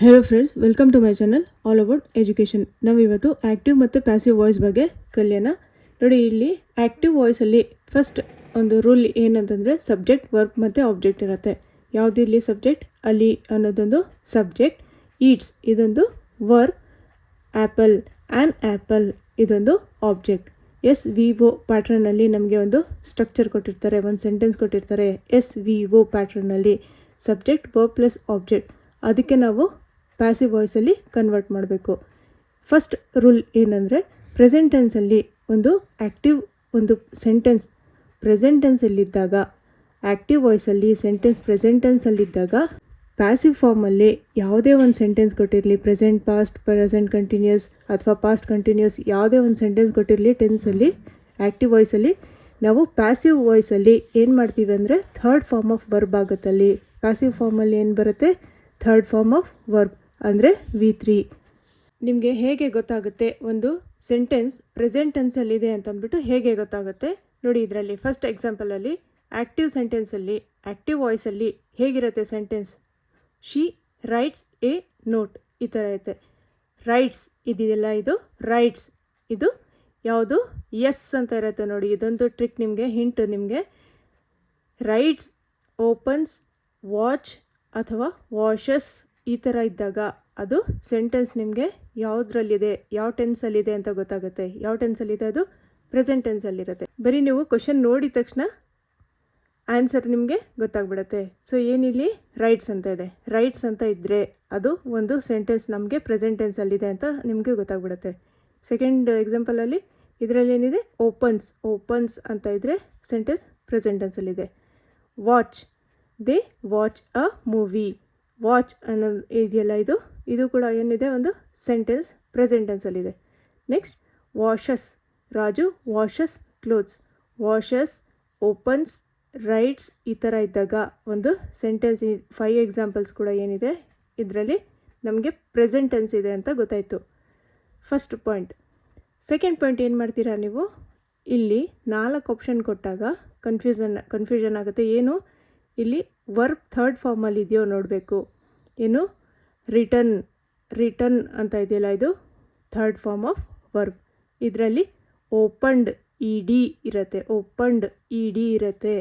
Hello friends, welcome to my channel all about education. ನಾವು ಇವತ್ತು active ಮತ್ತು passive voice ಬಗ್ಗೆ ಕಲಿಯೋಣ. ನೋಡಿ, ಇಲ್ಲಿ ಆ್ಯಕ್ಟಿವ್ ವಾಯ್ಸಲ್ಲಿ ಫಸ್ಟ್ ಒಂದು ರೂಲ್ ಏನಂತಂದರೆ ಸಬ್ಜೆಕ್ಟ್, ವರ್ಬ್ ಮತ್ತು ಆಬ್ಜೆಕ್ಟ್ ಇರುತ್ತೆ. ಯಾವುದಿರಲಿ ಸಬ್ಜೆಕ್ಟ್, ಅಲ್ಲಿ ಅನ್ನೋದೊಂದು ಸಬ್ಜೆಕ್ಟ್, ಈಟ್ಸ್ ಇದೊಂದು ವರ್ಬ್, ಆ್ಯಪಲ್ ಆ್ಯನ್ ಆ್ಯಪಲ್ ಇದೊಂದು ಆಬ್ಜೆಕ್ಟ್. ಎಸ್ ವಿ ಒ ಪ್ಯಾಟ್ರನಲ್ಲಿ ನಮಗೆ ಒಂದು ಸ್ಟ್ರಕ್ಚರ್ ಕೊಟ್ಟಿರ್ತಾರೆ, ಒಂದು ಸೆಂಟೆನ್ಸ್ ಕೊಟ್ಟಿರ್ತಾರೆ. ಎಸ್ ವಿ ಒ ಪ್ಯಾಟ್ರನಲ್ಲಿ ಸಬ್ಜೆಕ್ಟ್, ವರ್ಬ್ ಪ್ಲಸ್ ಆಬ್ಜೆಕ್ಟ್, ಅದಕ್ಕೆ ನಾವು ಪ್ಯಾಸಿವ್ ವಾಯ್ಸಲ್ಲಿ ಕನ್ವರ್ಟ್ ಮಾಡಬೇಕು. ಫಸ್ಟ್ ರೂಲ್ ಏನಂದರೆ, ಪ್ರೆಸೆಂಟ್ ಟೆನ್ಸಲ್ಲಿ ಒಂದು ಆ್ಯಕ್ಟಿವ್ ಒಂದು ಸೆಂಟೆನ್ಸ್ ಪ್ರೆಸೆಂಟ್ ಟೆನ್ಸಲ್ಲಿದ್ದಾಗ, ಆ್ಯಕ್ಟಿವ್ ವಾಯ್ಸಲ್ಲಿ ಸೆಂಟೆನ್ಸ್ ಪ್ರೆಸೆಂಟ್ ಟೆನ್ಸಲ್ಲಿದ್ದಾಗ, ಪ್ಯಾಸಿವ್ ಫಾರ್ಮಲ್ಲಿ ಯಾವುದೇ ಒಂದು ಸೆಂಟೆನ್ಸ್ ಕೊಟ್ಟಿರಲಿ, ಪ್ರೆಸೆಂಟ್, ಪಾಸ್ಟ್, ಪ್ರೆಸೆಂಟ್ ಕಂಟಿನ್ಯೂಸ್ ಅಥವಾ ಪಾಸ್ಟ್ ಕಂಟಿನ್ಯೂಸ್, ಯಾವುದೇ ಒಂದು ಸೆಂಟೆನ್ಸ್ ಕೊಟ್ಟಿರಲಿ ಟೆನ್ಸಲ್ಲಿ, ಆ್ಯಕ್ಟಿವ್ ವಾಯ್ಸಲ್ಲಿ ನಾವು ಪ್ಯಾಸಿವ್ ವಾಯ್ಸಲ್ಲಿ ಏನು ಮಾಡ್ತೀವಿ ಅಂದರೆ ಥರ್ಡ್ ಫಾರ್ಮ್ ಆಫ್ ವರ್ಬ್ ಆಗುತ್ತಲ್ಲಿ. ಪ್ಯಾಸಿವ್ ಫಾರ್ಮಲ್ಲಿ ಏನು ಬರುತ್ತೆ? ಥರ್ಡ್ ಫಾರ್ಮ್ ಆಫ್ ವರ್ಬ್ ಅಂದರೆ V3. ನಿಮಗೆ ಹೇಗೆ ಗೊತ್ತಾಗುತ್ತೆ ಒಂದು ಸೆಂಟೆನ್ಸ್ ಪ್ರೆಸೆಂಟ್ ಟೆನ್ಸಲ್ಲಿದೆ ಅಂತಂದ್ಬಿಟ್ಟು ಹೇಗೆ ಗೊತ್ತಾಗುತ್ತೆ ನೋಡಿ. ಇದರಲ್ಲಿ ಫಸ್ಟ್ ಎಕ್ಸಾಂಪಲಲ್ಲಿ ಆ್ಯಕ್ಟಿವ್ ಸೆಂಟೆನ್ಸಲ್ಲಿ, ಆ್ಯಕ್ಟಿವ್ ವಾಯ್ಸಲ್ಲಿ ಹೇಗಿರುತ್ತೆ sentence? She writes a note, ಈ ಥರ ಇರುತ್ತೆ. ರೈಟ್ಸ್ ಇದೆಯಲ್ಲ, ಇದು ರೈಟ್ಸ್, ಇದು ಯಾವುದು? ಎಸ್ ಅಂತ ಇರುತ್ತೆ ನೋಡಿ. ಇದೊಂದು ಟ್ರಿಕ್ ನಿಮಗೆ, ಹಿಂಟ್ ನಿಮಗೆ. ರೈಟ್ಸ್, ಓಪನ್ಸ್, ವಾಚ್ ಅಥವಾ ವಾಷಸ್ ಈ ಥರ ಇದ್ದಾಗ ಅದು ಸೆಂಟೆನ್ಸ್ ನಿಮಗೆ ಯಾವುದ್ರಲ್ಲಿದೆ, ಯಾವ ಟೆನ್ಸಲ್ಲಿದೆ ಅಂತ ಗೊತ್ತಾಗುತ್ತೆ. ಯಾವ ಟೆನ್ಸಲ್ಲಿದೆ? ಅದು ಪ್ರೆಸೆಂಟ್ ಟೆನ್ಸಲ್ಲಿರುತ್ತೆ. ಬರೀ ನೀವು ಕ್ವಶನ್ ನೋಡಿದ ತಕ್ಷಣ ಆನ್ಸರ್ ನಿಮಗೆ ಗೊತ್ತಾಗ್ಬಿಡುತ್ತೆ. ಸೊ ಏನಿಲ್ಲಿ ರೈಟ್ಸ್ ಅಂತ ಇದೆ, ರೈಟ್ಸ್ ಅಂತ ಇದ್ದರೆ ಅದು ಒಂದು ಸೆಂಟೆನ್ಸ್ ನಮಗೆ ಪ್ರೆಸೆಂಟ್ ಟೆನ್ಸಲ್ಲಿದೆ ಅಂತ ನಿಮಗೆ ಗೊತ್ತಾಗ್ಬಿಡುತ್ತೆ. ಸೆಕೆಂಡ್ ಎಕ್ಸಾಂಪಲಲ್ಲಿ ಇದರಲ್ಲಿ ಏನಿದೆ? ಓಪನ್ಸ್, ಓಪನ್ಸ್ ಅಂತ ಇದ್ದರೆ ಸೆಂಟೆನ್ಸ್ ಪ್ರೆಸೆಂಟ್ ಟೆನ್ಸಲ್ಲಿದೆ. Watch, they watch a movie, watch ಅನ್ನೋದು ಇದೆಯಲ್ಲ, ಇದು ಕೂಡ ಏನಿದೆ? ಒಂದು ಸೆಂಟೆನ್ಸ್ ಪ್ರೆಸೆಂಟ್ ಟೆನ್ಸಲ್ಲಿದೆ. Next washes, Raju washes clothes, washes, opens, writes ಈ ಥರ ಇದ್ದಾಗ ಒಂದು ಸೆಂಟೆನ್ಸ್. 5 ಎಕ್ಸಾಂಪಲ್ಸ್ ಕೂಡ ಏನಿದೆ ಇದರಲ್ಲಿ ನಮಗೆ ಪ್ರೆಸೆಂಟ್ ಟೆನ್ಸ್ ಇದೆ ಅಂತ ಗೊತ್ತಾಯಿತು. First point. ಸೆಕೆಂಡ್ ಪಾಯಿಂಟ್ ಏನು ಮಾಡ್ತೀರಾ ನೀವು? ಇಲ್ಲಿ 4 ಆಪ್ಷನ್ ಕೊಟ್ಟಾಗ ಕನ್ಫ್ಯೂಷನ್ ಆಗುತ್ತೆ. ಏನು? ಇಲ್ಲಿ ವರ್ಬ್ ಥರ್ಡ್ ಫಾರ್ಮಲ್ಲಿ ಇದೆಯೋ ನೋಡಬೇಕು. ಏನು? ರಿಟರ್ನ್ ಅಂತ ಇದೆಯಲ್ಲ, ಇದು ಥರ್ಡ್ ಫಾರ್ಮ್ ಆಫ್ ವರ್ಬ್. ಇದರಲ್ಲಿ ಓಪನ್ಡ್ ಇ ಡಿ ಇರುತ್ತೆ, ಓಪನ್ಡ್ ಇ ಡಿ ಇರುತ್ತೆ.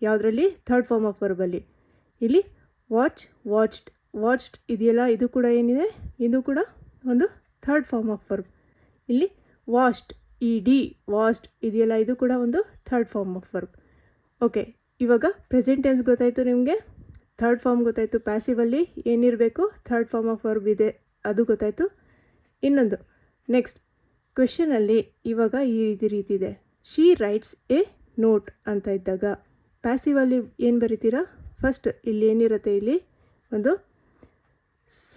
ಯಾವುದರಲ್ಲಿ? ಥರ್ಡ್ ಫಾರ್ಮ್ ಆಫ್ ವರ್ಬಲ್ಲಿ. ಇಲ್ಲಿ ವಾಚ್, ವಾಚ್ಡ್ ಇದೆಯಲ್ಲ, ಇದು ಕೂಡ ಏನಿದೆ? ಇದು ಕೂಡ ಒಂದು ಥರ್ಡ್ ಫಾರ್ಮ್ ಆಫ್ ವರ್ಬ್. ಇಲ್ಲಿ ವಾಶ್ಡ್ ಇ ಡಿ, ವಾಶ್ಡ್ ಇದೆಯಲ್ಲ, ಇದು ಕೂಡ ಒಂದು third form of verb. Okay, ಇವಾಗ ಪ್ರೆಸೆಂಟ್ ಟೆನ್ಸ್ ಗೊತ್ತಾಯಿತು ನಿಮಗೆ, ಥರ್ಡ್ ಫಾರ್ಮ್ ಗೊತ್ತಾಯಿತು. ಪ್ಯಾಸಿವಲ್ಲಿ ಏನಿರಬೇಕು? ಥರ್ಡ್ ಫಾರ್ಮ್ ಆಫ್ ವರ್ಬ್ ಇದೆ, ಅದು ಗೊತ್ತಾಯಿತು. ಇನ್ನೊಂದು ನೆಕ್ಸ್ಟ್ ಕ್ವೆಶನಲ್ಲಿ ಇವಾಗ ಈ ರೀತಿ ಇದೆ. ಶಿ ರೈಟ್ಸ್ ಎ ನೋಟ್ ಅಂತ ಇದ್ದಾಗ ಪ್ಯಾಸಿವಲ್ಲಿ ಏನು ಬರಿತೀರಾ? ಫಸ್ಟ್ ಇಲ್ಲಿ ಏನಿರುತ್ತೆ? ಇಲ್ಲಿ ಒಂದು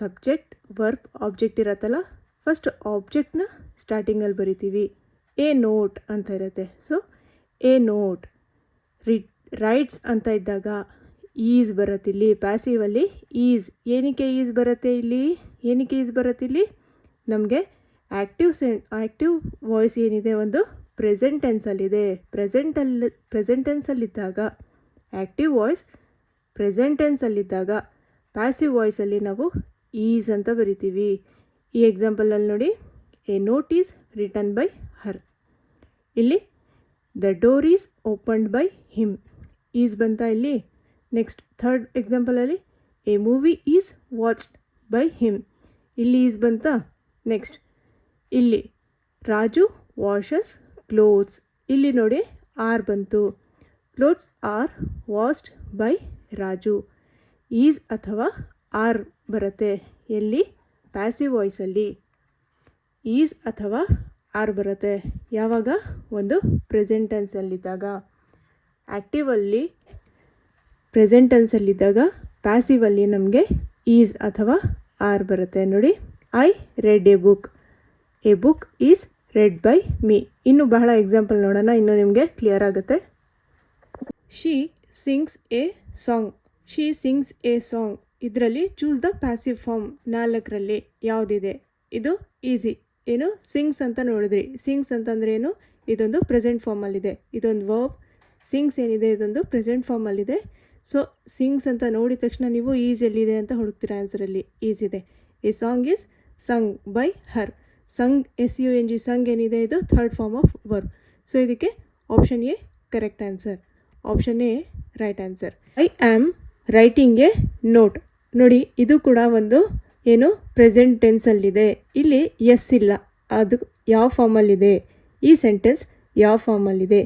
ಸಬ್ಜೆಕ್ಟ್, ವರ್ಬ್, ಆಬ್ಜೆಕ್ಟ್ ಇರತ್ತಲ್ಲ. ಫಸ್ಟ್ ಆಬ್ಜೆಕ್ಟ್ನ ಸ್ಟಾರ್ಟಿಂಗಲ್ಲಿ ಬರಿತೀವಿ. ಎ ನೋಟ್ ಅಂತ ಇರುತ್ತೆ. So A note. ರೈಟ್ಸ್ ಅಂತ ಇದ್ದಾಗ ಈಸ್ ಬರುತ್ತೆ ಇಲ್ಲಿ ಪ್ಯಾಸಿವಲ್ಲಿ. ಈಸ್ ಏನಕ್ಕೆ ಈಸ್ ಬರುತ್ತೆ ಇಲ್ಲಿ? ಏನಕ್ಕೆ ಈಸ್ ಬರುತ್ತೆ ಇಲ್ಲಿ? ನಮಗೆ ಆ್ಯಕ್ಟಿವ್ ವಾಯ್ಸ್ ಏನಿದೆ ಒಂದು ಪ್ರೆಸೆಂಟ್ ಟೆನ್ಸಲ್ಲಿದೆ. ಪ್ರೆಸೆಂಟ್ ಟೆನ್ಸಲ್ಲಿದ್ದಾಗ ಆ್ಯಕ್ಟಿವ್ ವಾಯ್ಸ್ ಪ್ರೆಸೆಂಟ್ ಟೆನ್ಸಲ್ಲಿದ್ದಾಗ ಪ್ಯಾಸಿವ್ ವಾಯ್ಸಲ್ಲಿ ನಾವು ಈಸ್ ಅಂತ ಬರಿತೀವಿ. ಈ ಎಕ್ಸಾಂಪಲಲ್ಲಿ ನೋಡಿ, a note is written by her. ಇಲ್ಲಿ the door is opened by him, is ಬಂತ ಇಲ್ಲಿ. ನೆಕ್ಸ್ಟ್ ಥರ್ಡ್ ಎಕ್ಸಾಂಪಲಲ್ಲಿ a movie is watched by him, ಇಲ್ಲಿ ಈಸ್ ಬಂತ. ನೆಕ್ಸ್ಟ್ ಇಲ್ಲಿ ರಾಜು ವಾಷಸ್ ಕ್ಲೋತ್ಸ್, ಇಲ್ಲಿ ನೋಡಿ ಆರ್ ಬಂತು. Clothes are washed by Raju. Is ಅಥವಾ ಆರ್ ಬರುತ್ತೆ ಎಲ್ಲಿ? ಪ್ಯಾಸಿವ್ ವಾಯ್ಸಲ್ಲಿ ಈಸ್ ಅಥವಾ ಆರ್ ಬರುತ್ತೆ. ಯಾವಾಗ? ಒಂದು ಪ್ರೆಸೆಂಟ್ ಟೆನ್ಸಲ್ಲಿದ್ದಾಗ. ಆ್ಯಕ್ಟಿವಲ್ಲಿ ಪ್ರೆಸೆಂಟ್ ಟೆನ್ಸಲ್ಲಿದ್ದಾಗ ಪ್ಯಾಸಿವಲ್ಲಿ ನಮಗೆ ಈಸ್ ಅಥವಾ ಆರ್ ಬರುತ್ತೆ. ನೋಡಿ, I read a book is read by me. ಇನ್ನು ಬಹಳ ಎಕ್ಸಾಂಪಲ್ ನೋಡೋಣ, ಇನ್ನು ನಿಮಗೆ ಕ್ಲಿಯರ್ ಆಗುತ್ತೆ. She sings a song, she sings a song. ಇದರಲ್ಲಿ ಚೂಸ್ ದ ಪ್ಯಾಸಿವ್ ಫಾರ್ಮ್. 4ರಲ್ಲಿ ಯಾವುದಿದೆ? ಇದು ಈಸಿ. ಏನು? ಸಿಂಗ್ಸ್ ಅಂತ ನೋಡಿದ್ರಿ. ಸಿಂಗ್ಸ್ ಅಂತಂದರೆ ಏನು? ಇದೊಂದು ಪ್ರೆಸೆಂಟ್ ಫಾರ್ಮಲ್ಲಿದೆ. ಇದೊಂದು ವರ್ಬ್. ಸಿಂಗ್ಸ್ ಏನಿದೆ ಇದೊಂದು ಪ್ರೆಸೆಂಟ್ ಫಾರ್ಮಲ್ಲಿದೆ. ಸೊ ಸಿಂಗ್ಸ್ ಅಂತ ನೋಡಿದ ತಕ್ಷಣ ನೀವು ಈಸ್ ಎಲ್ಲಿದೆ ಅಂತ ಹುಡುಕ್ತೀರಾ ಆನ್ಸರಲ್ಲಿ. ಈಸ್ ಇದೆ. A song is sung by her. Sung SUNG sung ಏನಿದೆ ಇದು third form of verb. So ಇದಕ್ಕೆ option A correct answer. Option A right answer. I am writing a note. ನೋಡಿ ಇದು ಕೂಡ ಒಂದು ಏನು ಪ್ರೆಸೆಂಟ್ ಟೆನ್ಸಲ್ಲಿದೆ. ಇಲ್ಲಿ ಎಸ್ ಇಲ್ಲ, ಅದು ಯಾವ ಫಾರ್ಮಲ್ಲಿದೆ, ಈ ಸೆಂಟೆನ್ಸ್ ಯಾವ ಫಾರ್ಮಲ್ಲಿದೆ.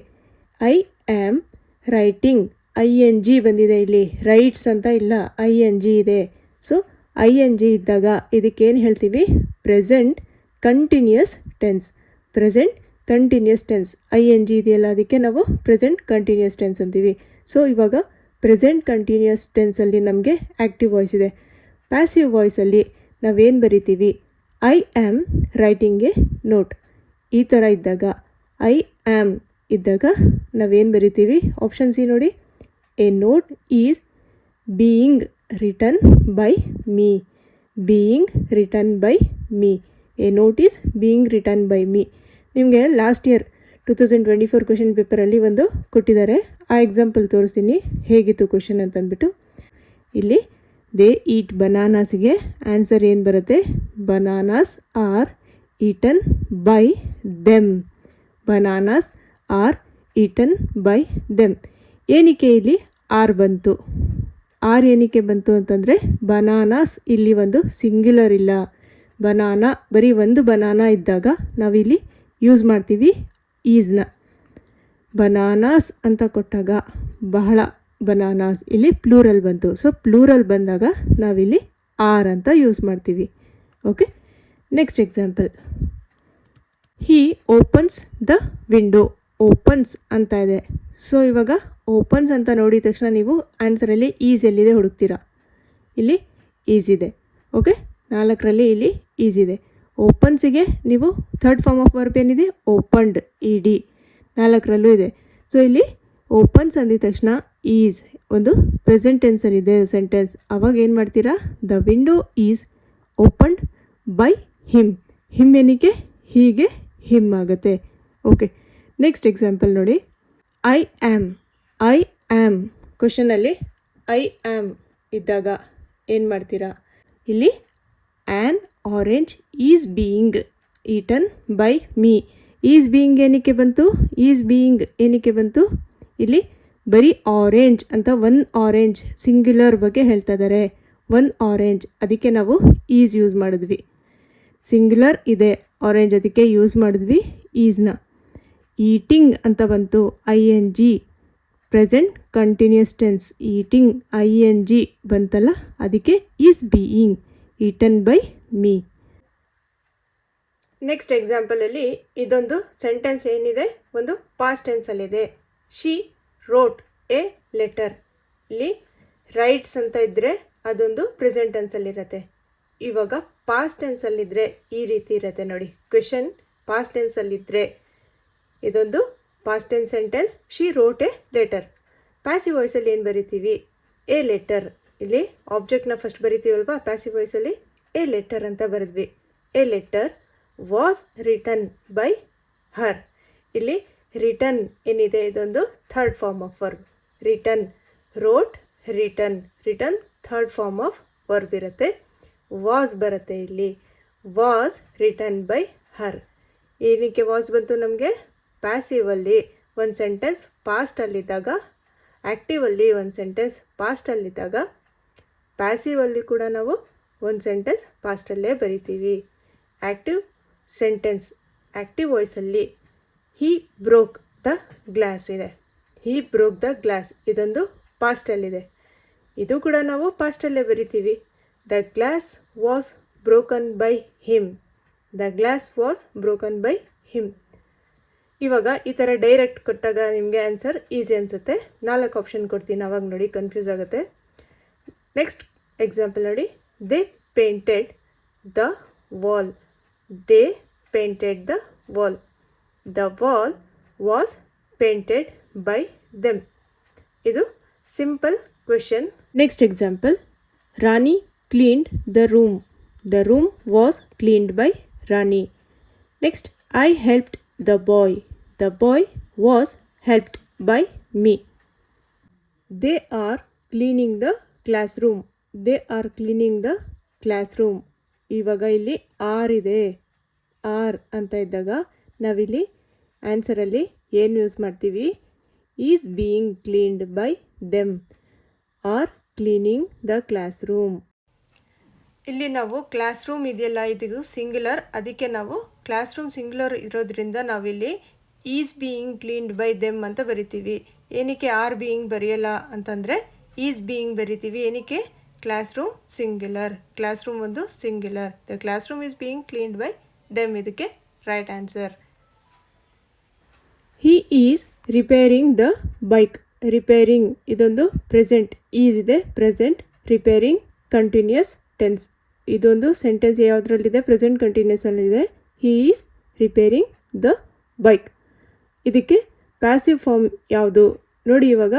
ಐ ಆಮ್ ರೈಟಿಂಗ್ ING ಬಂದಿದೆ ಇಲ್ಲಿ, ರೈಟ್ಸ್ ಅಂತ ಇಲ್ಲ, ING ಇದೆ. ಸೊ ING ಇದ್ದಾಗ ಇದಕ್ಕೇನು ಹೇಳ್ತೀವಿ, present continuous tense. Present continuous tense ING ಇದೆಯಲ್ಲ, ಅದಕ್ಕೆ ನಾವು ಪ್ರೆಸೆಂಟ್ ಕಂಟಿನ್ಯೂಯಸ್ ಟೆನ್ಸ್ ಅಂತೀವಿ. ಸೊ ಇವಾಗ ಪ್ರೆಸೆಂಟ್ ಕಂಟಿನ್ಯೂಯಸ್ ಟೆನ್ಸಲ್ಲಿ ನಮಗೆ ಆ್ಯಕ್ಟಿವ್ ವಾಯ್ಸ್ ಇದೆ. ಪ್ಯಾಸಿವ್ ವಾಯ್ಸಲ್ಲಿ ನಾವೇನು ಬರಿತೀವಿ, I am writing a note. ಈ ಥರ ಇದ್ದಾಗ ಐ ಆಮ್ ಇದ್ದಾಗ ನಾವೇನು ಬರಿತೀವಿ, ಆಪ್ಷನ್ ಸಿ ನೋಡಿ, a note is being written by me. Being written by me. A note is being written by me. ನಿಮಗೆ ಲಾಸ್ಟ್ ಇಯರ್ 2024 ಕ್ವೆಶನ್ ಪೇಪರಲ್ಲಿ ಒಂದು ಕೊಟ್ಟಿದ್ದಾರೆ. ಆ ಎಕ್ಸಾಂಪಲ್ ತೋರಿಸ್ತೀನಿ ಹೇಗಿತ್ತು ಕ್ವೆಶನ್ ಅಂತಂದ್ಬಿಟ್ಟು. ಇಲ್ಲಿ ದೇ ಈಟ್ ಬನಾನಾಸ್ಗೆ ಆನ್ಸರ್ ಏನು ಬರುತ್ತೆ, bananas are eaten by them. Bananas are eaten by them. ಏನಕ್ಕೆ ಇಲ್ಲಿ ಆರ್ ಬಂತು, ಆರ್ ಏನಕ್ಕೆ ಬಂತು ಅಂತಂದರೆ ಬನಾನಾಸ್ ಇಲ್ಲಿ ಒಂದು ಸಿಂಗ್ಯುಲರ್ ಇಲ್ಲ. ಬನಾನಾ ಬರೀ ಒಂದು ಬನಾನಾ ಇದ್ದಾಗ ನಾವಿಲ್ಲಿ ಯೂಸ್ ಮಾಡ್ತೀವಿ ಈಸ್ನ. ಬನಾನಾಸ್ ಅಂತ ಕೊಟ್ಟಾಗ ಬಹಳ ಬನಾನಾಸ್, ಇಲ್ಲಿ ಪ್ಲೂರಲ್ ಬಂತು. ಸೊ ಪ್ಲೂರಲ್ ಬಂದಾಗ ನಾವಿಲ್ಲಿ ಆರ್ ಅಂತ ಯೂಸ್ ಮಾಡ್ತೀವಿ. Okay, next example. Hi opens the window. Opens ಅಂತ ಇದೆ. ಸೊ ಇವಾಗ ಓಪನ್ಸ್ ಅಂತ ನೋಡಿದ ತಕ್ಷಣ ನೀವು ಆನ್ಸರಲ್ಲಿ ಈಸ್ ಎಲ್ಲಿದೆ ಹುಡುಕ್ತೀರಾ. ಇಲ್ಲಿ ಈಸ್ ಇದೆ. ಓಕೆ, 4ರಲ್ಲಿ ಇಲ್ಲಿ ಈಸ್ ಇದೆ. ಓಪನ್ಸಿಗೆ ನೀವು ಥರ್ಡ್ ಫಾರ್ಮ್ ಆಫ್ ವರ್ಬ್ ಏನಿದೆ, ಓಪನ್ಡ್, ED 4ರಲ್ಲೂ ಇದೆ. ಸೊ ಇಲ್ಲಿ ಓಪನ್ಸ್ ಅಂದಿದ ತಕ್ಷಣ ಈಸ್ ಒಂದು ಪ್ರೆಸೆಂಟ್ ಟೆನ್ಸಲ್ಲಿದೆ ಸೆಂಟೆನ್ಸ್. ಅವಾಗ ಏನು ಮಾಡ್ತೀರಾ, the window is opened by him. Him ಏನಕ್ಕೆ, ಹೀಗೆ ಹಿಮ್ ಆಗುತ್ತೆ. ಓಕೆ, ನೆಕ್ಸ್ಟ್ ಎಕ್ಸಾಂಪಲ್ ನೋಡಿ. ಐ ಆಮ್ ಕ್ವಶನಲ್ಲಿ ಐ ಆಮ್ ಇದ್ದಾಗ ಏನು ಮಾಡ್ತೀರಾ, ಇಲ್ಲಿ an orange is being eaten by me. Is being ಏನಕ್ಕೆ ಬಂತು, ಈಸ್ ಬೀಯಿಂಗ್ ಏನಕ್ಕೆ ಬಂತು, ಇಲ್ಲಿ ಬರೀ ಆರೆಂಜ್ ಅಂತ ಒನ್ ಆರೆಂಜ್ ಸಿಂಗ್ಯುಲರ್ ಬಗ್ಗೆ ಹೇಳ್ತಾ ಇದ್ದಾರೆ. ಒನ್ ಆರೆಂಜ್, ಅದಕ್ಕೆ ನಾವು ಈಸ್ ಯೂಸ್ ಮಾಡಿದ್ವಿ. ಸಿಂಗ್ಯುಲರ್ ಇದೆ ಆರೆಂಜ್, ಅದಕ್ಕೆ ಯೂಸ್ ಮಾಡಿದ್ವಿ ಈಸ್ನ. ಈಟಿಂಗ್ ಅಂತ ಬಂತು, ING present continuous tense. Eating ING ಬಂತಲ್ಲ, ಅದಕ್ಕೆ is being eaten by me. Next ಎಕ್ಸಾಂಪಲಲ್ಲಿ ಇದೊಂದು ಸೆಂಟೆನ್ಸ್ ಏನಿದೆ, ಒಂದು ಪಾಸ್ಟ್ ಟೆನ್ಸಲ್ಲಿದೆ. She wrote a letter. ಇಲ್ಲಿ ರೈಟ್ಸ್ ಅಂತ ಇದ್ದರೆ ಅದೊಂದು ಪ್ರೆಸೆಂಟ್ ಟೆನ್ಸಲ್ಲಿರುತ್ತೆ. ಇವಾಗ ಪಾಸ್ಟ್ ಟೆನ್ಸಲ್ಲಿದ್ದರೆ ಈ ರೀತಿ ಇರುತ್ತೆ ನೋಡಿ. ಕ್ವೆಶನ್ ಪಾಸ್ಟ್ ಟೆನ್ಸಲ್ಲಿದ್ದರೆ ಇದೊಂದು past tense sentence. She wrote a letter. Passive ವಾಯ್ಸಲ್ಲಿ ಏನು ಬರಿತೀವಿ, ಎ ಲೆಟರ್. ಇಲ್ಲಿ ಆಬ್ಜೆಕ್ಟ್ನ ಫಸ್ಟ್ ಬರಿತೀವಲ್ವಾ, ಪ್ಯಾಸಿವ್ ವಾಯ್ಸಲ್ಲಿ ಎ ಲೆಟರ್ ಅಂತ ಬರೆದ್ವಿ. A letter was written by her. ಇಲ್ಲಿ ರಿಟನ್ ಏನಿದೆ ಇದೊಂದು third form of verb. Written, wrote, written. Written third form of verb ಇರುತ್ತೆ. ವಾಸ್ ಬರುತ್ತೆ ಇಲ್ಲಿ. Was written by her. ಏನಕ್ಕೆ ವಾಸ್ ಬಂತು ನಮಗೆ, ಪ್ಯಾಸಿವಲ್ಲಿ ಒಂದು ಸೆಂಟೆನ್ಸ್ ಪಾಸ್ಟಲ್ಲಿದ್ದಾಗ, ಆ್ಯಕ್ಟಿವಲ್ಲಿ ಒಂದು ಸೆಂಟೆನ್ಸ್ ಪಾಸ್ಟಲ್ಲಿದ್ದಾಗ, ಪ್ಯಾಸಿವಲ್ಲಿ ಕೂಡ ನಾವು ಒಂದು ಸೆಂಟೆನ್ಸ್ ಪಾಸ್ಟಲ್ಲೇ ಬರಿತೀವಿ. ಆ್ಯಕ್ಟಿವ್ ಸೆಂಟೆನ್ಸ್ ಆ್ಯಕ್ಟಿವ್ ವಾಯ್ಸಲ್ಲಿ ಹೀ ಬ್ರೋಕ್ ದ ಗ್ಲಾಸ್ ಇದೆ. ಹೀ ಬ್ರೋಕ್ ದ ಗ್ಲಾಸ್ ಇದೊಂದು ಪಾಸ್ಟಲ್ಲಿದೆ. ಇದು ಕೂಡ ನಾವು ಪಾಸ್ಟಲ್ಲೇ ಬರಿತೀವಿ. The glass was broken by him. The glass was broken by him. ಇವಾಗ ಈ ಥರ ಡೈರೆಕ್ಟ್ ಕೊಟ್ಟಾಗ ನಿಮಗೆ ಆನ್ಸರ್ ಈಸಿ ಅನಿಸುತ್ತೆ. 4 ಆಪ್ಷನ್ ಕೊಡ್ತೀನಿ, ಅವಾಗ ನೋಡಿ ಕನ್ಫ್ಯೂಸ್ ಆಗುತ್ತೆ. ನೆಕ್ಸ್ಟ್ ಎಕ್ಸಾಂಪಲ್ ನೋಡಿ. They painted the wall. They painted the wall. The wall was painted by them. ಇದು simple question. Next example. Rani cleaned the room. The room was cleaned by Rani. Next, I helped the boy. The boy was helped by me. They are cleaning the classroom. They are cleaning the classroom. ಇವಾಗ ಇಲ್ಲಿ R ಇದೆ, R ಅಂತ ಇದ್ದಾಗ ನಾವಿಲ್ಲಿ ಆನ್ಸರಲ್ಲಿ ಏನು use ಮಾಡ್ತೀವಿ? Is being cleaned by them are cleaning the class room. ಇಲ್ಲಿ ನಾವು ಕ್ಲಾಸ್ ರೂಮ್ ಇದೆಯಲ್ಲ, ಇದು ಸಿಂಗ್ಯುಲರ್, ಅದಕ್ಕೆ ನಾವು ಕ್ಲಾಸ್ ರೂಮ್ ಸಿಂಗ್ಯುಲರ್ ಇರೋದ್ರಿಂದ ನಾವಿಲ್ಲಿ is being cleaned by them ಅಂತ ಬರಿತೀವಿ. ಏನಕ್ಕೆ ಆರ್ ಬೀಯಿಂಗ್ ಬರೆಯಲ್ಲ ಅಂತಂದರೆ ಈಸ್ ಬೀಯಿಂಗ್ ಬರಿತೀವಿ. ಏನಕ್ಕೆ? Class room singular, class room ಒಂದು singular. The class room is being cleaned by them, ಇದಕ್ಕೆ right answer. He is repairing the bike. Repairing ಇದೊಂದು present, is ಇದೆ ಪ್ರೆಸೆಂಟ್, ರಿಪೇರಿಂಗ್ ಕಂಟಿನ್ಯೂಸ್ ಟೆನ್ಸ್. ಇದೊಂದು sentence ಯಾವುದರಲ್ಲಿದೆ? Present ಕಂಟಿನ್ಯೂಸಲ್ಲಿದೆ. He is repairing the bike. ಇದಕ್ಕೆ passive form ಯಾವುದು ನೋಡಿ? ಇವಾಗ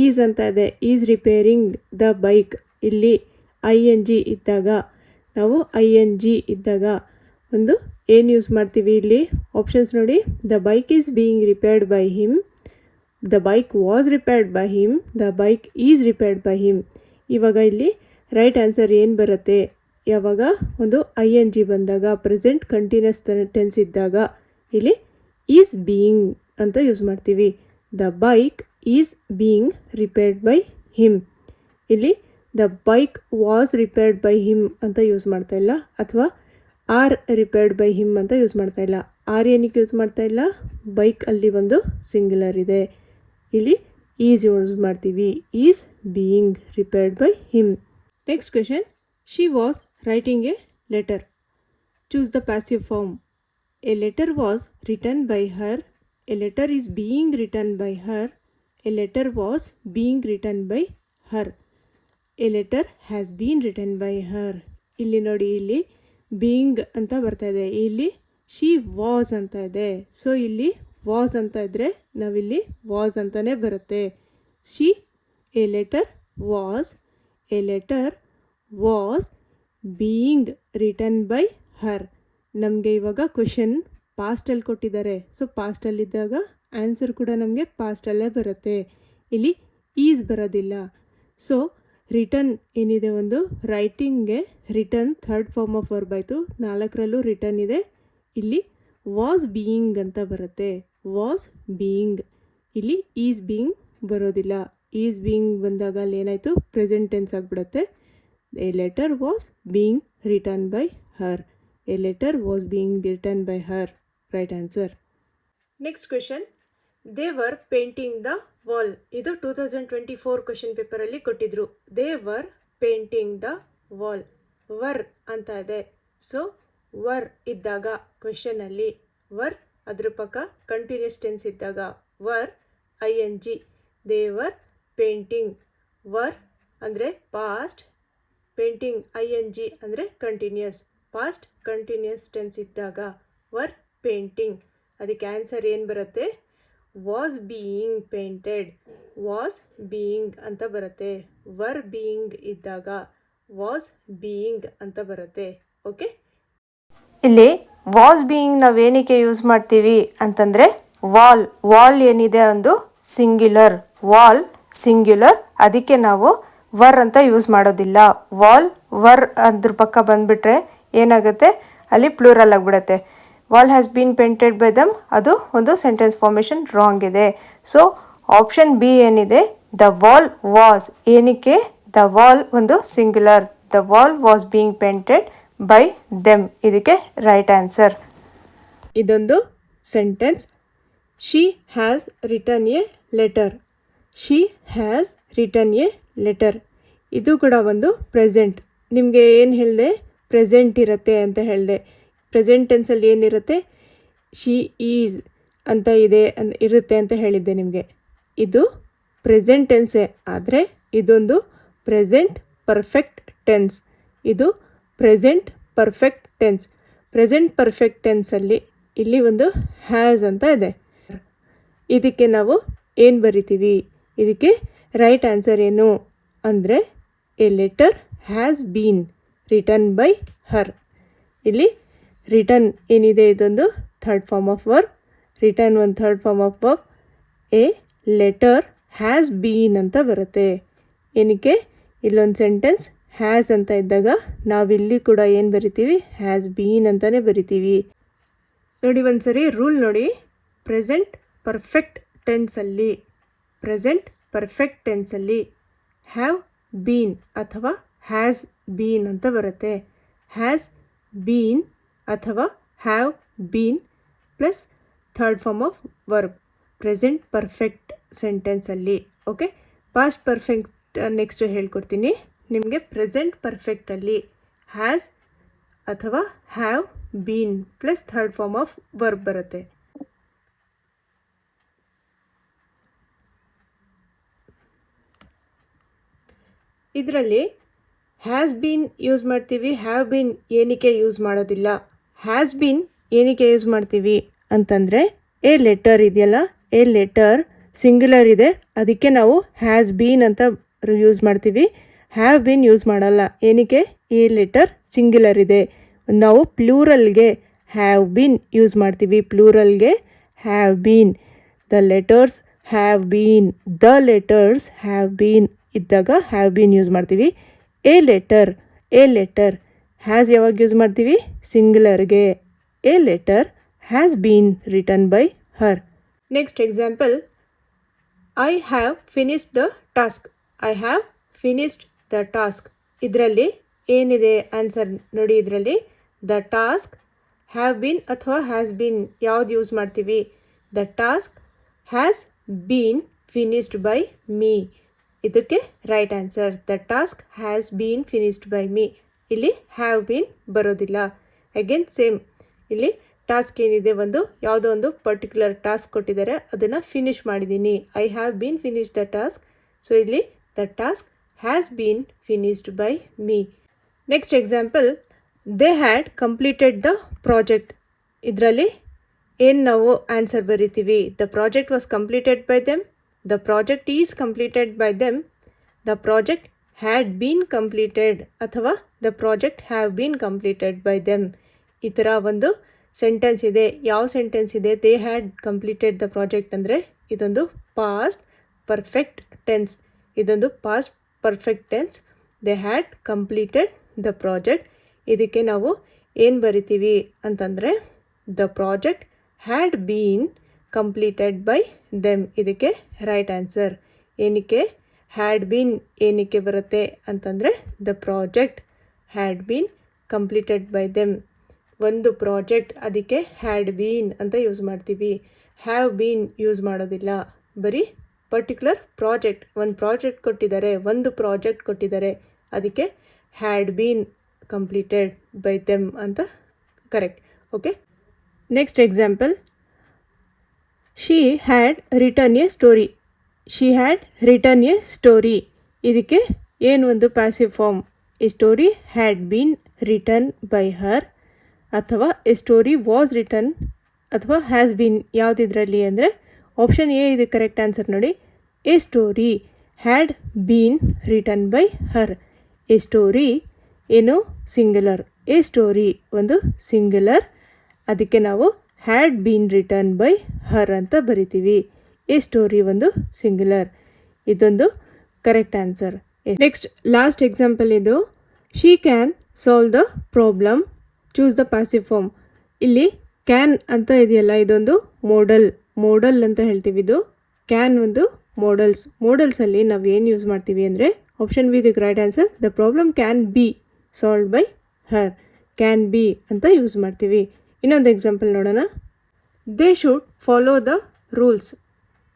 ಈಸ್ ಅಂತ ಇದೆ, ಈಸ್ ರಿಪೇರಿಂಗ್ ದ ಬೈಕ್. ಇಲ್ಲಿ ING ಇದ್ದಾಗ, ನಾವು ING ಇದ್ದಾಗ ಒಂದು ಏನು ಯೂಸ್ ಮಾಡ್ತೀವಿ? ಇಲ್ಲಿ ಆಪ್ಷನ್ಸ್ ನೋಡಿ. The bike is being repaired by him, the bike was repaired by him, the bike is repaired by him. ಇವಾಗ ಇಲ್ಲಿ ರೈಟ್ ಆನ್ಸರ್ ಏನು ಬರುತ್ತೆ? ಯಾವಾಗ ಒಂದು ING ಬಂದಾಗ, ಪ್ರೆಸೆಂಟ್ ಕಂಟಿನ್ಯೂಸ್ ಟೆನ್ಸ್ ಇದ್ದಾಗ ಇಲ್ಲಿ ಈಸ್ ಬೀಯಿಂಗ್ ಅಂತ ಯೂಸ್ ಮಾಡ್ತೀವಿ. The bike is being repaired by him. ಇಲ್ಲಿ the bike was repaired by him ಅಂತ ಯೂಸ್ ಮಾಡ್ತಾ ಇಲ್ಲ, ಅಥವಾ ಆರ್ ರಿಪೇರ್ಡ್ ಬೈ ಹಿಮ್ ಅಂತ ಯೂಸ್ ಮಾಡ್ತಾ ಇಲ್ಲ. ಆರ್ ಏನಕ್ಕೆ ಯೂಸ್ ಮಾಡ್ತಾ ಇಲ್ಲ? ಬೈಕ್ ಅಲ್ಲಿ ಒಂದು ಸಿಂಗ್ಯುಲರ್ ಇದೆ, ಇಲ್ಲಿ ಈಸ್ ಯೂಸ್ ಮಾಡ್ತೀವಿ. Is being repaired by him. Next question. She was writing a letter. Choose the passive form. A letter was written by her, a letter is being written by her, a letter was being written by her, a letter has been written by her. ಇಲ್ಲಿ ನೋಡಿ, ಇಲ್ಲಿ being ಅಂತ ಬರ್ತಾ ಇದೆ, ಇಲ್ಲಿ she was ಅಂತ ಇದೆ. So ಇಲ್ಲಿ ವಾಸ್ ಅಂತ ಇದ್ದರೆ ನಾವಿಲ್ಲಿ ವಾಸ್ ಅಂತಲೇ ಬರುತ್ತೆ. She, A letter was, A letter was being written by ಹರ್. ನಮಗೆ ಇವಾಗ ಕ್ವೆಶನ್ ಪಾಸ್ಟಲ್ಲಿ ಕೊಟ್ಟಿದ್ದಾರೆ, ಸೊ ಪಾಸ್ಟಲ್ಲಿದ್ದಾಗ ಆನ್ಸರ್ ಕೂಡ ನಮಗೆ ಪಾಸ್ಟಲ್ಲೇ ಬರುತ್ತೆ. ಇಲ್ಲಿ ಈಸ್ ಬರೋದಿಲ್ಲ. ಸೊ ರಿಟರ್ನ್ ಏನಿದೆ, ಒಂದು ರೈಟಿಂಗ್ಗೆ return third form of verb ಆಯಿತು. 4ರಲ್ಲೂ ರಿಟರ್ನ್ ಇದೆ. ಇಲ್ಲಿ ವಾಸ್ ಬೀಯಿಂಗ್ ಅಂತ ಬರುತ್ತೆ, ವಾಸ್ ಬೀಯಿಂಗ್. ಇಲ್ಲಿ ಈಸ್ ಬೀಯಿಂಗ್ ಬರೋದಿಲ್ಲ. ಈಸ್ ಬೀಯಿಂಗ್ ಬಂದಾಗ ಅಲ್ಲಿ ಏನಾಯಿತು? ಪ್ರೆಸೆಂಟ್ ಟೆನ್ಸ್ ಆಗಿಬಿಡುತ್ತೆ. A letter was being return by her, a letter was being return by her. Right answer. Next question. They were painting the wall. ಇದು 2024 question ಪೇಪರಲ್ಲಿ ಕೊಟ್ಟಿದ್ರು. They were painting the wall. Were ಅಂತ ಇದೆ. So var ಇದ್ದಾಗ ಕ್ವೆಶನಲ್ಲಿ var, ಅದ್ರ ಪಕ್ಕ continuous tense ಇದ್ದಾಗ var ING. They were painting. Var ಅಂದರೆ ಪಾಸ್ಟ್, ಪೇಂಟಿಂಗ್ ING ಅಂದರೆ ಕಂಟಿನ್ಯೂಸ್. ಪಾಸ್ಟ್ ಕಂಟಿನ್ಯೂಸ್ ಟೆನ್ಸ್ ಇದ್ದಾಗ ವರ್ ಪೇಂಟಿಂಗ್. ಅದಕ್ಕೆ ಆನ್ಸರ್ ಏನು ಬರುತ್ತೆ? Was being painted. Was being ಅಂತ ಬರುತ್ತೆ. ವರ್ ಬೀಯಿಂಗ್ ಇದ್ದಾಗ ವಾಸ್ ಬೀಯಿಂಗ್ ಅಂತ ಬರುತ್ತೆ. ಓಕೆ, ಇಲ್ಲಿ ವಾಸ್ ಬೀಯಿಂಗ್ ನಾವೇನಕ್ಕೆ ಯೂಸ್ ಮಾಡ್ತೀವಿ ಅಂತಂದರೆ ವಾಲ್. ವಾಲ್ ಏನಿದೆ ಒಂದು ಸಿಂಗ್ಯುಲರ್, ವಾಲ್ ಸಿಂಗ್ಯುಲರ್, ಅದಕ್ಕೆ ನಾವು ವರ್ ಅಂತ ಯೂಸ್ ಮಾಡೋದಿಲ್ಲ. ವಾಲ್ ವರ್ ಅದ್ರ ಪಕ್ಕ ಬಂದುಬಿಟ್ರೆ ಏನಾಗುತ್ತೆ? ಅಲ್ಲಿ ಪ್ಲೂರಲ್ ಆಗಿಬಿಡುತ್ತೆ. Wall has been painted by them, ಅದು ಒಂದು ಸೆಂಟೆನ್ಸ್ ಫಾರ್ಮೇಷನ್ ರಾಂಗ್ ಇದೆ. ಸೊ ಆಪ್ಷನ್ ಬಿ ಏನಿದೆ, ದ ವಾಲ್ ವಾಸ್. ಏನಕ್ಕೆ? ದ ವಾಲ್ ಒಂದು singular, the wall was being painted by them. ಇದಕ್ಕೆ ರೈಟ್ ಆನ್ಸರ್. ಇದೊಂದು sentence. She has written a letter. She has written a letter. ಇದು ಕೂಡ ಒಂದು present. ನಿಮಗೆ ಏನು ಹೇಳಿದೆ? ಪ್ರೆಸೆಂಟ್ ಇರುತ್ತೆ ಅಂತ ಹೇಳಿದೆ. ಪ್ರೆಸೆಂಟ್ ಟೆನ್ಸಲ್ಲಿ ಏನಿರುತ್ತೆ? ಶಿ ಈಸ್ ಅಂತ ಇದೆ ಇರುತ್ತೆ ಅಂತ ಹೇಳಿದ್ದೆ ನಿಮಗೆ. ಇದು ಪ್ರೆಸೆಂಟ್ ಟೆನ್ಸೇ, ಆದರೆ ಇದೊಂದು ಪ್ರೆಸೆಂಟ್ ಪರ್ಫೆಕ್ಟ್ ಟೆನ್ಸ್. ಇದು present perfect tense. Present perfect ಟೆನ್ಸಲ್ಲಿ ಇಲ್ಲಿ ಒಂದು ಹ್ಯಾಸ್ ಅಂತ ಇದೆ. ಇದಕ್ಕೆ ನಾವು ಏನು ಬರಿತೀವಿ? ಇದಕ್ಕೆ ರೈಟ್ ಆನ್ಸರ್ ಏನು ಅಂದರೆ a letter has been written by her. ಇಲ್ಲಿ ರಿಟರ್ನ್ ಏನಿದೆ, ಇದೊಂದು third form of verb. Return ಒಂದು third form of verb. A letter has been ಅಂತ ಬರುತ್ತೆ. ಏನಕ್ಕೆ? ಇಲ್ಲೊಂದು ಸೆಂಟೆನ್ಸ್ ಹ್ಯಾಸ್ ಅಂತ ಇದ್ದಾಗ ನಾವಿಲ್ಲಿ ಕೂಡ ಏನು ಬರಿತೀವಿ, ಹ್ಯಾಸ್ ಬೀನ್ ಅಂತಲೇ ಬರಿತೀವಿ. ನೋಡಿ ಒಂದ್ಸರಿ ರೂಲ್ ನೋಡಿ. ಪ್ರೆಸೆಂಟ್ ಪರ್ಫೆಕ್ಟ್ ಟೆನ್ಸಲ್ಲಿ ಹ್ಯಾವ್ ಬೀನ್ ಅಥವಾ ಹ್ಯಾಸ್ ಬೀನ್ ಅಂತ ಬರುತ್ತೆ. ಹ್ಯಾಸ್ ಬೀನ್ ಅಥವಾ have been plus third form of verb present perfect ಸೆಂಟೆನ್ಸಲ್ಲಿ. ಓಕೆ, ಪಾಸ್ಟ್ ಪರ್ಫೆಕ್ಟ್ ನೆಕ್ಸ್ಟ್ ಹೇಳ್ಕೊಡ್ತೀನಿ ನಿಮಗೆ. ಪ್ರೆಸೆಂಟ್ ಪರ್ಫೆಕ್ಟಲ್ಲಿ ಹ್ಯಾಸ್ ಅಥವಾ have been plus third form of verb ಬರುತ್ತೆ. ಇದರಲ್ಲಿ ಹ್ಯಾಸ್ ಬೀನ್ ಯೂಸ್ ಮಾಡ್ತೀವಿ, ಹ್ಯಾವ್ ಬೀನ್ ಏನಕ್ಕೆ ಯೂಸ್ ಮಾಡೋದಿಲ್ಲ. ಹ್ಯಾಸ್ ಬೀನ್ ಏನಕ್ಕೆ ಯೂಸ್ ಮಾಡ್ತೀವಿ ಅಂತಂದರೆ ಎ ಲೆಟರ್ ಇದೆಯಲ್ಲ, ಎ ಲೆಟರ್ ಸಿಂಗ್ಯುಲರ್ ಇದೆ, ಅದಕ್ಕೆ ನಾವು ಹ್ಯಾಸ್ ಬೀನ್ ಅಂತ ಯೂಸ್ ಮಾಡ್ತೀವಿ. ಹ್ಯಾವ್ ಬೀನ್ ಯೂಸ್ ಮಾಡಲ್ಲ. ಏನಕ್ಕೆ? ಎ ಲೆಟರ್ ಸಿಂಗ್ಯುಲರ್ ಇದೆ. ನಾವು ಪ್ಲೂರಲ್ಗೆ ಹ್ಯಾವ್ ಬೀನ್ ಯೂಸ್ ಮಾಡ್ತೀವಿ. ಪ್ಲೂರಲ್ಗೆ have been, the letters have been, the letters have been ಇದ್ದಾಗ ಹ್ಯಾವ್ ಬೀನ್ ಯೂಸ್ ಮಾಡ್ತೀವಿ. ಎ ಲೆಟರ್ ಹ್ಯಾಸ್ ಯಾವಾಗ ಯೂಸ್ ಮಾಡ್ತೀವಿ? ಸಿಂಗ್ಯುಲರ್ಗೆ. A letter has been written by her. Next example, I have finished the task. I have finished the task. ಇದರಲ್ಲಿ ಏನಿದೆ answer ನೋಡಿ. ಇದರಲ್ಲಿ the task, have been ಅಥವಾ has been ಯಾವ್ದು ಯೂಸ್ ಮಾಡ್ತೀವಿ? The task has been finished by me. ಇದಕ್ಕೆ right answer the task has been finished by me. ಇಲ್ಲಿ have been ಬರೋದಿಲ್ಲ. ಅಗೇನ್ ಸೇಮ್, ಇಲ್ಲಿ ಟಾಸ್ಕ್ ಏನಿದೆ, ಯಾವುದೋ ಒಂದು ಪರ್ಟಿಕ್ಯುಲರ್ ಟಾಸ್ಕ್ ಕೊಟ್ಟಿದ್ದಾರೆ, ಅದನ್ನು ಫಿನಿಶ್ ಮಾಡಿದ್ದೀನಿ. I have been finish the task. So ಇಲ್ಲಿ the task has been finished by me. Next example, they had completed the project. ಇದರಲ್ಲಿ ಏನು ನಾವು ಆನ್ಸರ್ ಬರಿತೀವಿ? The project was completed by them, the project is completed by them, the project had been completed ಅಥವಾ the project have been completed by them. ಈ ಥರ ಒಂದು sentence ಇದೆ. ಯಾವ ಸೆಂಟೆನ್ಸ್ ಇದೆ? They had completed the project ಅಂದರೆ ಇದೊಂದು past perfect tense. ಇದೊಂದು past perfect tense. They had completed the project. ಇದಕ್ಕೆ ನಾವು ಏನು ಬರಿತೀವಿ ಅಂತಂದರೆ the project had been completed by them. ಇದಕ್ಕೆ ರೈಟ್ ಆನ್ಸರ್. ಏನಕ್ಕೆ ಹ್ಯಾಡ್ ಬೀನ್ ಏನಕ್ಕೆ ಬರುತ್ತೆ ಅಂತಂದರೆ the project had been completed by them. ಒಂದು ಪ್ರಾಜೆಕ್ಟ್, ಅದಕ್ಕೆ ಹ್ಯಾಡ್ ಬೀನ್ ಅಂತ ಯೂಸ್ ಮಾಡ್ತೀವಿ. ಹ್ಯಾವ್ ಬೀನ್ ಯೂಸ್ ಮಾಡೋದಿಲ್ಲ. ಬರೀ ಪರ್ಟಿಕ್ಯುಲರ್ ಪ್ರಾಜೆಕ್ಟ್, ಒಂದು ಪ್ರಾಜೆಕ್ಟ್ ಕೊಟ್ಟಿದ್ದಾರೆ, ಅದಕ್ಕೆ had been completed by them ಅಂತ correct. Okay, next example, she had written a story. She had written a story. ಇದಕ್ಕೆ ಏನು ಒಂದು passive form? A story had been written by her ಅಥವಾ a story was written ಅಥವಾ has been. ಯಾವುದಿದ್ರಲ್ಲಿ ಅಂದರೆ option A ಇದು correct answer ನೋಡಿ. A story had been written by her. A story ಏನು? ಸಿಂಗ್ಯುಲರ್. ಎ ಸ್ಟೋರಿ ಒಂದು singular, ಅದಕ್ಕೆ ನಾವು had been written by her ಅಂತ ಬರಿತೀವಿ. ಎ ಸ್ಟೋರಿ ಒಂದು ಸಿಂಗ್ಯುಲರ್. ಇದೊಂದು correct answer. Next last example ಇದು. She can solve the problem, choose the passive form. ಇಲ್ಲಿ ಕ್ಯಾನ್ ಅಂತ ಇದೆಯಲ್ಲ, ಇದೊಂದು ಮೋಡಲ್ ಅಂತ ಹೇಳ್ತೀವಿ. ಇದು ಕ್ಯಾನ್ ಒಂದು ಮೋಡಲ್ಸಲ್ಲಿ ನಾವು ಏನು ಯೂಸ್ ಮಾಡ್ತೀವಿ ಅಂದರೆ ಆಪ್ಷನ್ ಬಿ ಇದಕ್ಕೆ right answer. The problem can be solve by her. Can be ಅಂತ ಯೂಸ್ ಮಾಡ್ತೀವಿ. ಇನ್ನೊಂದು ಎಕ್ಸಾಂಪಲ್ ನೋಡೋಣ. They should follow the rules.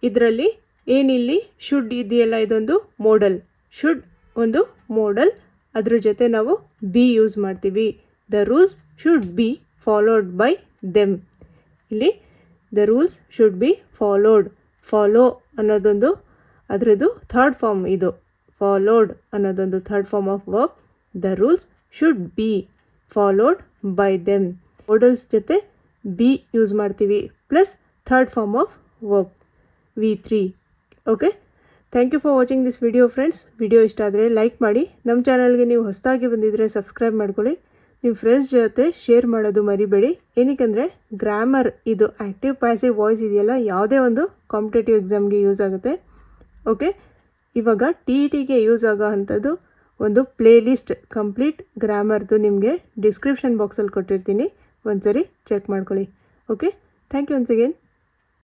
ಇದರಲ್ಲಿ ಏನಿಲ್ಲಿ ಶುಡ್ ಇದೆಯಲ್ಲ, ಇದೊಂದು ಮೋಡಲ್. ಶುಡ್ ಒಂದು ಮೋಡಲ್, ಅದ್ರ ಜೊತೆ ನಾವು ಬಿ ಯೂಸ್ ಮಾಡ್ತೀವಿ. The rules should be followed by them. ಇಲ್ಲಿ the rules should be followed. Follow ಅನ್ನೋದೊಂದು ಅದರದ್ದು ಥರ್ಡ್ ಫಾರ್ಮ್. ಇದು ಫಾಲೋಡ್ ಅನ್ನೋದೊಂದು third form of verb. The rules should be followed by them. Modals ಜೊತೆ ಬಿ ಯೂಸ್ ಮಾಡ್ತೀವಿ plus third form of verb V3. Okay, thank you for watching this video friends. Video ಇಷ್ಟ ಆದರೆ like ಮಾಡಿ. ನಮ್ಮ ಚಾನಲ್ಗೆ ನೀವು ಹೊಸದಾಗಿ ಬಂದಿದ್ದರೆ ಸಬ್ಸ್ಕ್ರೈಬ್ ಮಾಡ್ಕೊಳ್ಳಿ. ನಿಮ್ಮ ಫ್ರೆಂಡ್ಸ್ ಜೊತೆ ಶೇರ್ ಮಾಡೋದು ಮರಿಬೇಡಿ. ಏನಕ್ಕೆಂದರೆ ಗ್ರಾಮರ್, ಇದು ಆ್ಯಕ್ಟಿವ್ ಪ್ಯಾಸಿವ್ ವಾಯ್ಸ್ ಇದೆಯಲ್ಲ, ಯಾವುದೇ ಒಂದು ಕಾಂಪಿಟೇಟಿವ್ ಎಕ್ಸಾಮ್ಗೆ ಯೂಸ್ ಆಗುತ್ತೆ. ಓಕೆ, ಇವಾಗ TETಗೆ ಯೂಸ್ ಆಗೋ ಅಂಥದ್ದು ಒಂದು ಪ್ಲೇ ಲಿಸ್ಟ್ ಕಂಪ್ಲೀಟ್ ಗ್ರಾಮರ್ದು ನಿಮಗೆ ಡಿಸ್ಕ್ರಿಪ್ಷನ್ ಬಾಕ್ಸಲ್ಲಿ ಕೊಟ್ಟಿರ್ತೀನಿ, ಒಂದ್ಸರಿ ಚೆಕ್ ಮಾಡ್ಕೊಳ್ಳಿ. Okay, thank you once again.